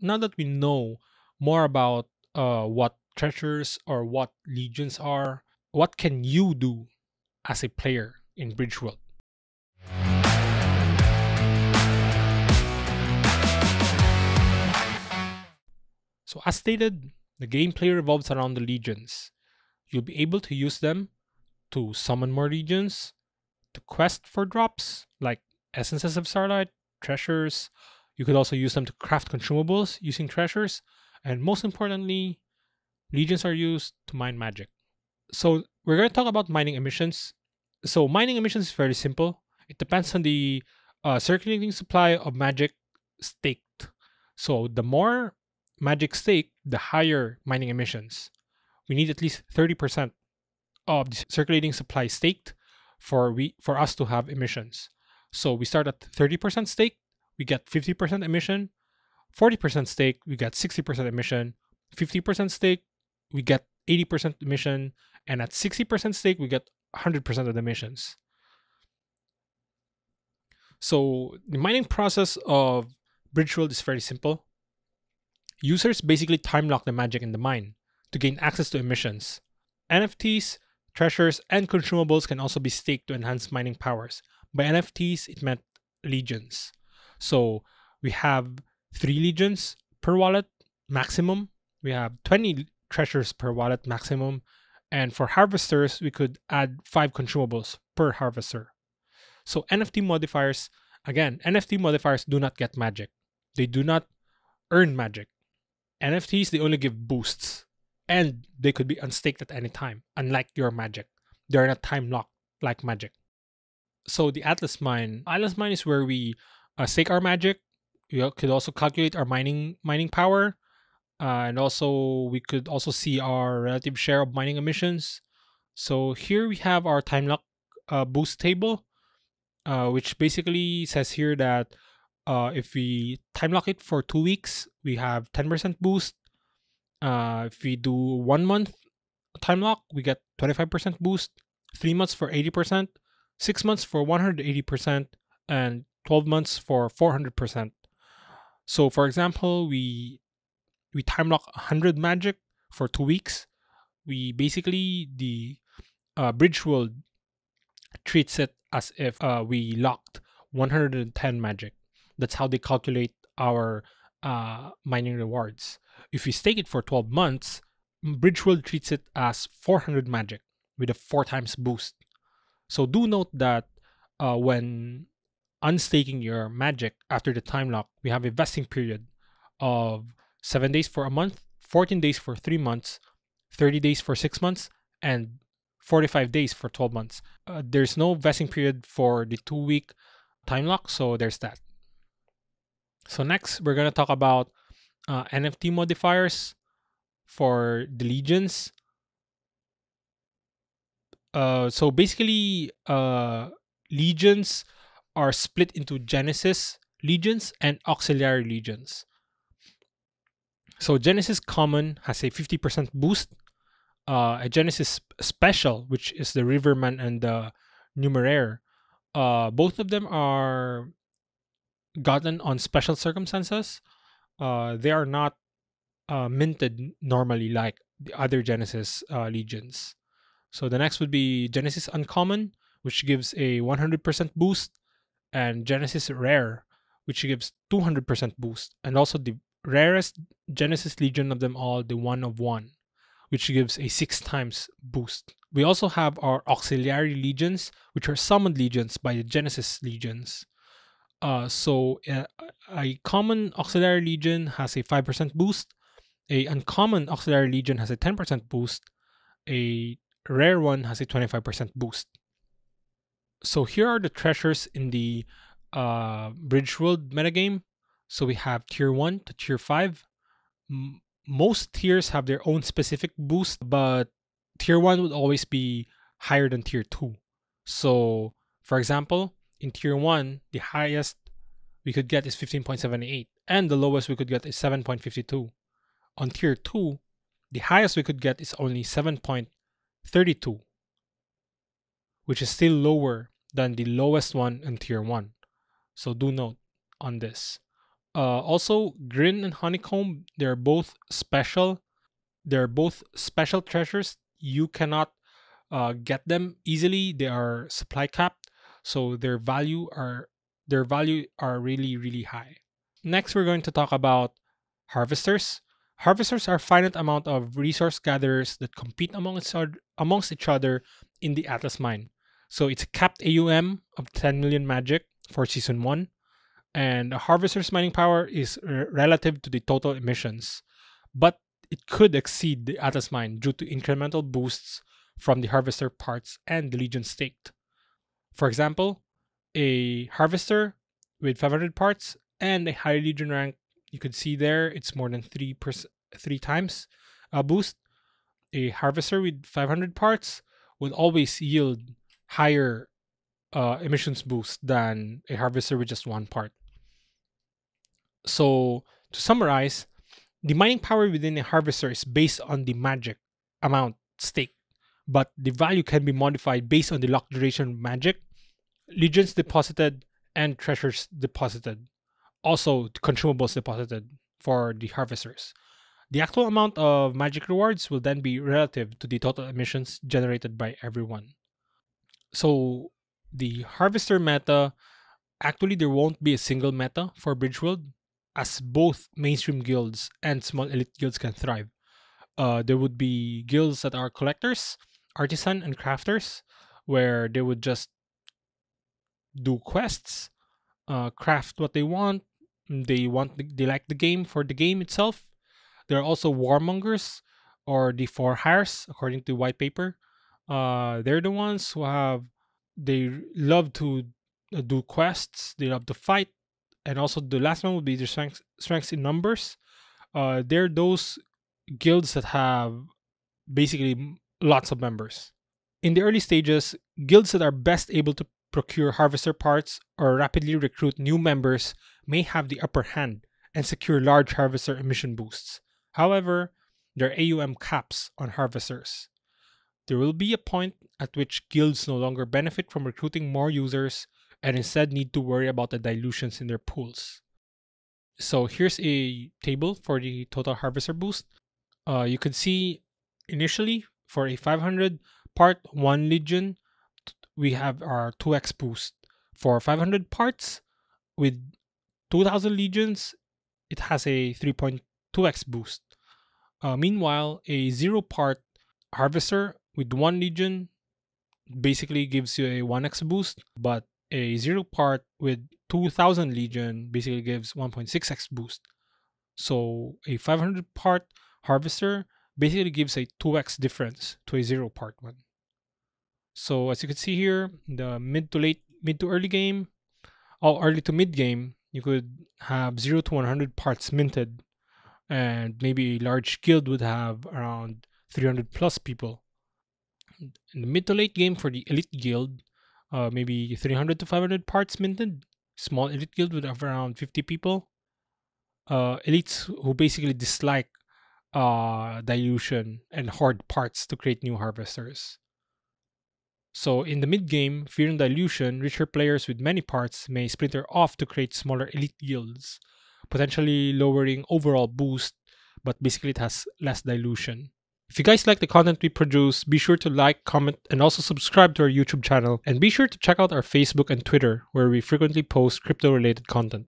now that we know more about what treasures or what legions are, what can you do as a player in Bridgeworld? So as stated, the gameplay revolves around the legions. You'll be able to use them to summon more legions, to quest for drops like essences of starlight, treasures. You could also use them to craft consumables using treasures, and most importantly, legions are used to mine magic. So we're going to talk about mining emissions. So mining emissions is very simple. It depends on the circulating supply of magic staked. So the more magic staked, the higher mining emissions. We need at least 30% of the circulating supply staked for us to have emissions. So we start at 30% stake, we get 50% emission. 40% stake, we get 60% emission. 50% stake, we get 80% emission. And at 60% stake, we get 100% of the emissions. So the mining process of Bridgeworld is very simple. Users basically time lock the magic in the mine to gain access to emissions. NFTs, treasures, and consumables can also be staked to enhance mining powers. By NFTs, it meant legions. So we have 3 legions per wallet maximum. We have 20 treasures per wallet maximum. And for harvesters, we could add 5 consumables per harvester. So NFT modifiers, again, NFT modifiers do not get magic. They do not earn magic. NFTs, they only give boosts. And they could be unstaked at any time, unlike your magic. They're not time locked like magic. So the Atlas Mine is where we stake our magic. We could also calculate our mining power. And also we could also see our relative share of mining emissions. So here we have our Timelock boost table, which basically says here that if we time lock it for 2 weeks, we have 10% boost. If we do 1 month time lock, we get 25% boost. 3 months for 80%, 6 months for 180%, and 12 months for 400%. So for example, we time lock 100 magic for 2 weeks. We basically, the Bridgeworld treats it as if we locked 110 magic. That's how they calculate our mining rewards. If we stake it for 12 months, Bridgeworld treats it as 400 magic with a 4 times boost. So do note that when unstaking your magic after the time lock, we have a vesting period of 7 days for a month, 14 days for 3 months, 30 days for 6 months, and 45 days for 12 months. There's no vesting period for the 2-week time lock, so there's that. So next, we're going to talk about NFT modifiers for the legions. So basically, legions are split into Genesis legions and auxiliary legions. So Genesis Common has a 50% boost. A Genesis Special, which is the Riverman and the Numeraire, both of them are gotten on special circumstances. They are not minted normally like the other Genesis legions. So the next would be Genesis Uncommon, which gives a 100% boost, and Genesis Rare, which gives 200% boost, and also the rarest Genesis Legion of them all, the 1 of 1, which gives a 6 times boost. We also have our auxiliary legions, which are summoned legions by the Genesis legions. So a common auxiliary legion has a 5% boost. A uncommon auxiliary legion has a 10% boost. A rare one has a 25% boost. So here are the treasures in the Bridgeworld metagame. So we have tier 1 to tier 5. Most tiers have their own specific boost, but tier 1 would always be higher than tier 2. So for example, in tier 1, the highest we could get is 15.78, and the lowest we could get is 7.52. On tier 2, the highest we could get is only 7.32, which is still lower than the lowest one in tier 1. So do note on this. Also, Grin and Honeycomb, they're both special. They're both special treasures. You cannot get them easily. They are supply capped, so their value are really really high. Next, we're going to talk about harvesters. Harvesters are finite amount of resource gatherers that compete amongst each other in the Atlas mine. So it's a capped AUM of 10 million magic for season 1, and a harvester's mining power is relative to the total emissions, but it could exceed the Atlas mine due to incremental boosts from the harvester parts and the legion staked. For example, a harvester with 500 parts and a high legion rank, you could see there it's more than 3 times a boost. A harvester with 500 parts would always yield higher emissions boost than a harvester with just 1 part. So to summarize, the mining power within a harvester is based on the magic amount staked, but the value can be modified based on the lock duration of magic, legions deposited, and treasures deposited. Also, the consumables deposited for the harvesters. The actual amount of magic rewards will then be relative to the total emissions generated by everyone. So, the harvester meta, actually, there won't be a single meta for Bridgeworld, as both mainstream guilds and small elite guilds can thrive. There would be guilds that are collectors, artisan, and crafters, where they would just do quests, craft what they want. They like the game for the game itself. There are also warmongers or the for hires, according to white paper. They're the ones who they love to do quests. They love to fight, and also the last one would be the strengths in numbers. They're those guilds that have basically lots of members. In the early stages, guilds that are best able to procure harvester parts or rapidly recruit new members may have the upper hand and secure large harvester emission boosts. However, there are AUM caps on harvesters. There will be a point at which guilds no longer benefit from recruiting more users and instead need to worry about the dilutions in their pools. So here's a table for the total harvester boost. You can see initially for a 500 part 1 legion, we have our 2x boost. For 500 parts with 2000 legions, it has a 3.2x boost. Meanwhile, a 0 part harvester with 1 legion basically gives you a 1x boost, but a 0 part with 2000 legion basically gives 1.6x boost. So a 500 part harvester basically gives a 2x difference to a 0 part one. So as you can see here, the mid to early game, or early to mid game, you could have 0 to 100 parts minted, and maybe a large guild would have around 300 plus people. In the mid to late game for the elite guild, maybe 300 to 500 parts minted. Small elite guild would have around 50 people. Elites who basically dislike dilution and hoard parts to create new harvesters. So in the mid game, fearing dilution, richer players with many parts may splinter off to create smaller elite guilds, potentially lowering overall boost, but basically it has less dilution. If you guys like the content we produce, be sure to like, comment, and also subscribe to our YouTube channel. And be sure to check out our Facebook and Twitter, where we frequently post crypto-related content.